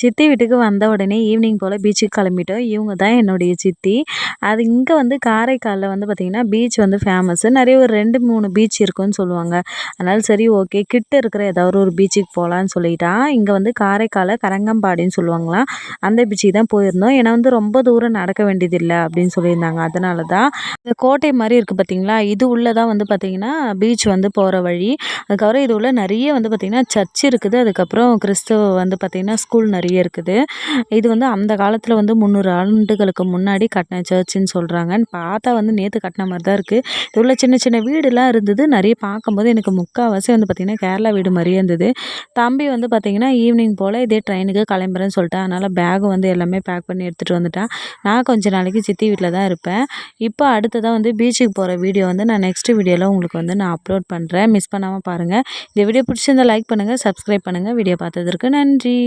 சித்தி வீட்டுக்கு வந்த உடனே ஈவினிங் போல் பீச்சுக்கு கிளம்பிட்டோம். இவங்க தான் என்னுடைய சித்தி. அது இங்கே வந்து காரைக்காலில் வந்து பார்த்திங்கன்னா பீச் வந்து ஃபேமஸ்ஸு. நிறைய ஒரு 2, 3 பீச் இருக்குன்னு சொல்லுவாங்க. அதனால சரி ஓகே கிட்ட இருக்கிற ஏதாவது ஒரு பீச்சுக்கு போகலான்னு சொல்லிட்டா இங்கே வந்து காரைக்காலில் கரங்கம்பாடின்னு சொல்லுவாங்களாம். அந்த பீச்சுக்கு தான் போயிருந்தோம். ஏன்னா வந்து ரொம்ப தூரம் நடக்க வேண்டியதில்லை அப்படின்னு சொல்லியிருந்தாங்க. அதனால தான் இந்த கோட்டை மாதிரி இருக்குது பார்த்தீங்களா, இது உள்ளே தான் வந்து பார்த்திங்கன்னா பீச் வந்து போகிற வழி. அதுக்கப்புறம் இது உள்ள நிறைய வந்து பார்த்திங்கன்னா சர்ச் இருக்குது. அதுக்கப்புறம் கிறிஸ்தவ வந்து பார்த்திங்கன்னா ஸ்கூல் நிறைய இருக்குது. இது வந்து அந்த காலத்தில் வந்து 300 ஆண்டுகளுக்கு முன்னாடி கட்டின சர்ச்சுன்னு சொல்கிறாங்க. பார்த்தா வந்து நேற்று கட்டின மாதிரி தான் இருக்குது. இது உள்ள சின்ன சின்ன வீடுலாம் இருந்தது. நிறைய பார்க்கும்போது எனக்கு முக்கால்வாசி வந்து பார்த்திங்கன்னா கேரளா வீடு மாதிரியே இருந்தது. தம்பி வந்து பார்த்திங்கன்னா ஈவினிங் போல் இதே ட்ரெயினுக்கு கிளம்புறேன்னு சொல்லிட்டேன். அதனால் பேக் வந்து எல்லாமே பேக் பண்ணி எடுத்துகிட்டு வந்துட்டேன். நான் கொஞ்ச நாளைக்கு சித்தி வீட்டில் தான் இருப்பேன். இப்போ அடுத்ததாக வந்து பீச்சுக்கு போகிற வீடியோ வந்து நான் நெக்ஸ்ட் வீடியோவில் உங்களுக்கு வந்து நான் அப்லோட் பண்ணுறேன். மிஸ் பண்ணாமல் பாருங்கள். இந்த வீடியோ பிடிச்சிருந்தா லைக் பண்ணுங்கள், சப்ஸ்கிரைப் பண்ணுங்கள். வீடியோ பார்த்ததற்கு நன்றி.